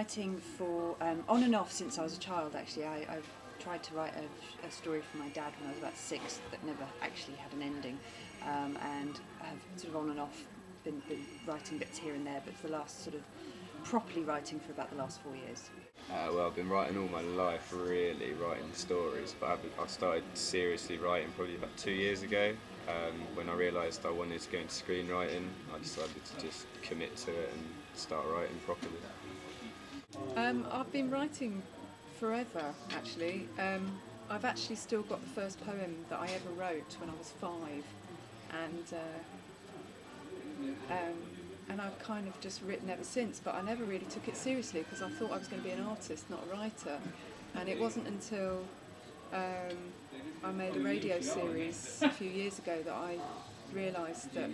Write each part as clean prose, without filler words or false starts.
writing for on and off since I was a child. Actually, I've tried to write a story for my dad when I was about 6 that never actually had an ending, and have sort of on and off been writing bits here and there, but for the last sort of properly writing for about the last 4 years. Well, I've been writing all my life, really, writing stories, but I started seriously writing probably about 2 years ago. When I realised I wanted to go into screenwriting, I decided to just commit to it and start writing properly. I've been writing forever, actually. I've actually still got the first poem that I ever wrote when I was 5, and I've kind of just written ever since, but I never really took it seriously because I thought I was going to be an artist, not a writer. And it wasn't until I made a radio series a few years ago that I realised that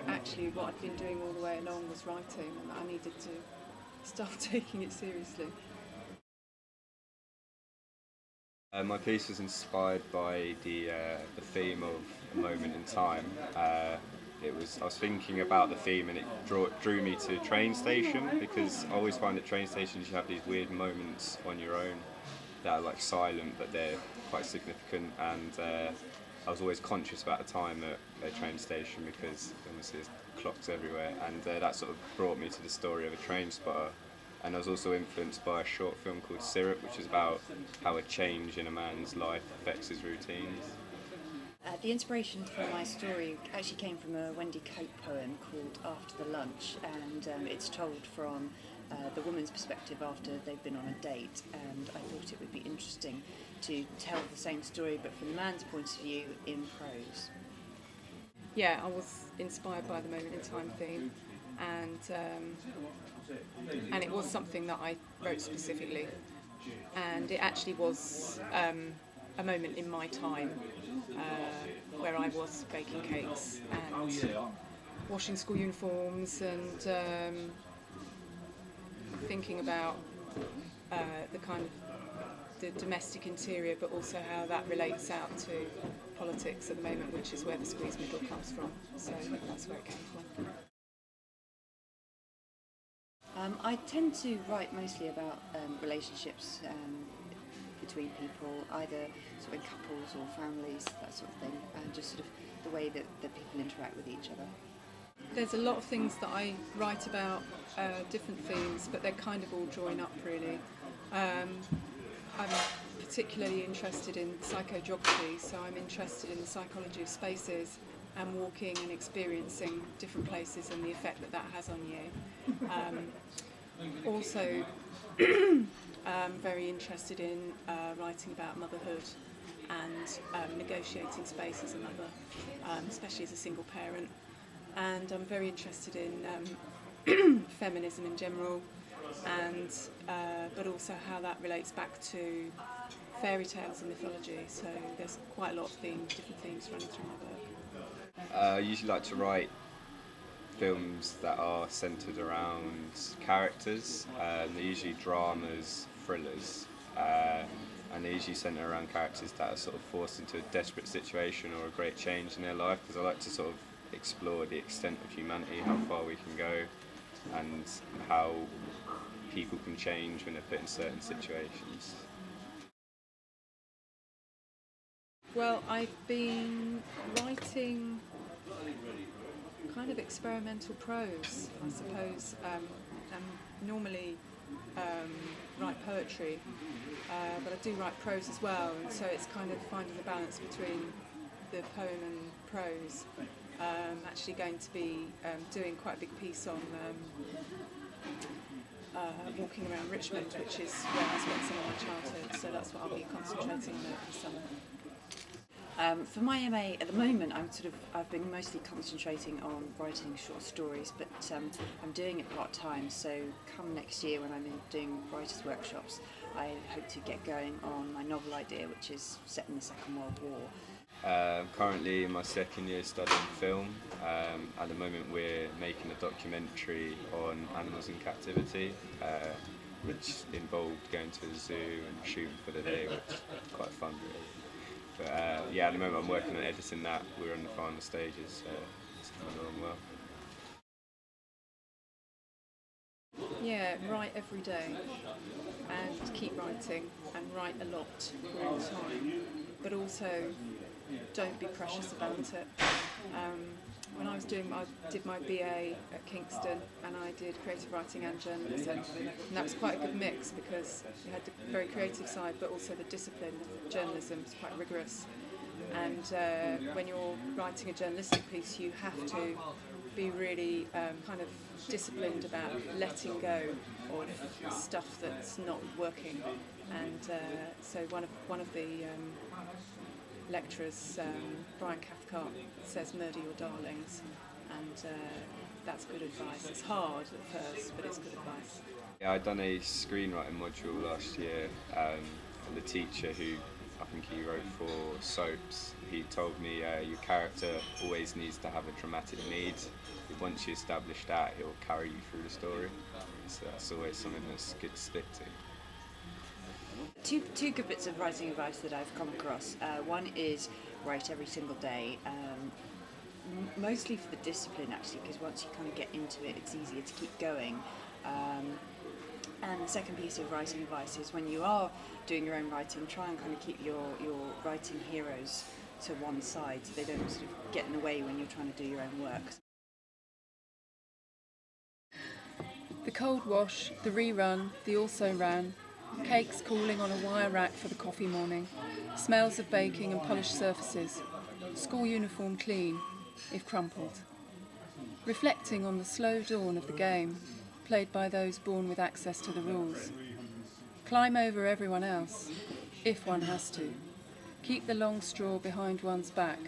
actually what I'd been doing all the way along was writing, and that I needed to start taking it seriously. My piece was inspired by the theme of a moment in time. I was thinking about the theme, and it drew me to a train station, because I always find at train stations you have these weird moments on your own that are like silent, but they're quite significant. And I was always conscious about the time at a train station, because obviously there's clocks everywhere, and that sort of brought me to the story of a train spotter. And I was also influenced by a short film called Syrup, which is about how a change in a man's life affects his routines. The inspiration for my story actually came from a Wendy Cope poem called After the Lunch, and it's told from the woman's perspective after they've been on a date, and I thought it would be interesting to tell the same story but from the man's point of view in prose. Yeah, I was inspired by the moment in time theme, and it was something that I wrote specifically, and it actually was a moment in my time where I was baking cakes and washing school uniforms and thinking about the kind of the domestic interior, but also how that relates out to politics at the moment, which is where the squeeze middle comes from. So that's where it came from. I tend to write mostly about relationships between people, either sort of in couples or families, that sort of thing, and just sort of the way that people interact with each other. There's a lot of things that I write about, different themes, but they're kind of all join up, really. I'm particularly interested in psychogeography, so I'm interested in the psychology of spaces and walking and experiencing different places and the effect that has on you. Also, I'm very interested in writing about motherhood and negotiating space as a mother, especially as a single parent. And I'm very interested in feminism in general, and but also how that relates back to fairy tales and mythology. So there's quite a lot of different themes running through my work. I usually like to write films that are centred around characters. They're usually dramas, thrillers, and they're usually centred around characters that are sort of forced into a desperate situation or a great change in their life, because I like to sort of explore the extent of humanity, how far we can go, and how people can change when they're put in certain situations. Well, I've been writing kind of experimental prose, I suppose. Normally write poetry, but I do write prose as well, and so it's kind of finding the balance between the poem and prose. I'm actually going to be doing quite a big piece on walking around Richmond, which is where I spent some of my childhood, so that's what I'll be concentrating on this summer. For my MA at the moment, I've been mostly concentrating on writing short stories, but I'm doing it part-time, so come next year when I'm doing writers' workshops, I hope to get going on my novel idea, which is set in the Second World War. I'm currently in my second year studying film. At the moment we're making a documentary on animals in captivity, which involved going to a zoo and shooting for the day, which is quite fun really. But yeah, at the moment I'm working on editing that. We're on the final stages, so it's coming along well. Yeah, write every day and keep writing and write a lot all the time, but also don't be precious about it. When I did my BA at Kingston, and I did creative writing and journalism, and that was quite a good mix because you had the very creative side, but also the discipline of journalism was quite rigorous. And when you're writing a journalistic piece, you have to be really kind of disciplined about letting go of stuff that's not working. And so one of the lecturers, Brian Cathcart, says murder your darlings, and that's good advice. It's hard at first, but it's good advice. Yeah, I'd done a screenwriting module last year, and the teacher, who I think he wrote for soaps, he told me your character always needs to have a dramatic need. Once you establish that, it will carry you through the story. So that's always something that's good to stick to. Two good bits of writing advice that I've come across. One is write every single day, mostly for the discipline actually, because once you kind of get into it, it's easier to keep going. And the second piece of writing advice is when you are doing your own writing, try and kind of keep your writing heroes to one side so they don't sort of get in the way when you're trying to do your own work. The cold wash, the rerun, the also ran, cakes cooling on a wire rack for the coffee morning, smells of baking and polished surfaces, school uniform clean, if crumpled. Reflecting on the slow dawn of the game, played by those born with access to the rules. Climb over everyone else, if one has to. Keep the long straw behind one's back.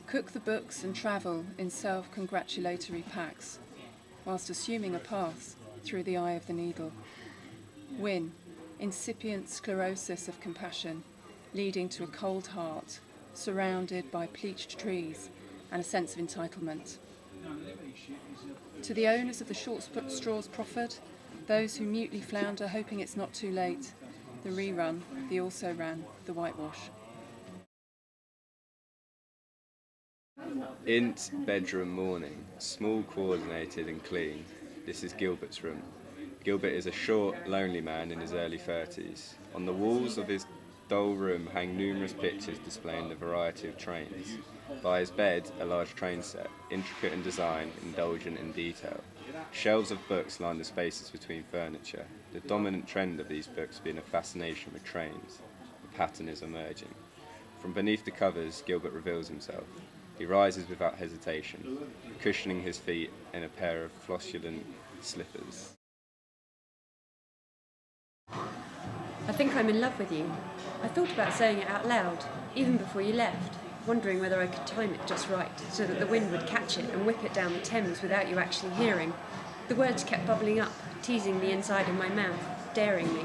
Cook the books and travel in self-congratulatory packs, whilst assuming a path through the eye of the needle. Win, incipient sclerosis of compassion, leading to a cold heart, surrounded by pleached trees and a sense of entitlement. To the owners of the short straws proffered, those who mutely flounder hoping it's not too late, the rerun, the also ran, the whitewash. Int bedroom morning, small, coordinated and clean. This is Gilbert's room. Gilbert is a short, lonely man in his early 30s. On the walls of his dull room hang numerous pictures displaying the variety of trains. By his bed, a large train set, intricate in design, indulgent in detail. Shelves of books line the spaces between furniture, the dominant trend of these books being a fascination with trains. The pattern is emerging. From beneath the covers, Gilbert reveals himself. He rises without hesitation, cushioning his feet in a pair of fluorescent slippers. I think I'm in love with you. I thought about saying it out loud, even before you left, wondering whether I could time it just right, so that the wind would catch it and whip it down the Thames without you actually hearing. The words kept bubbling up, teasing the inside of my mouth, daring me.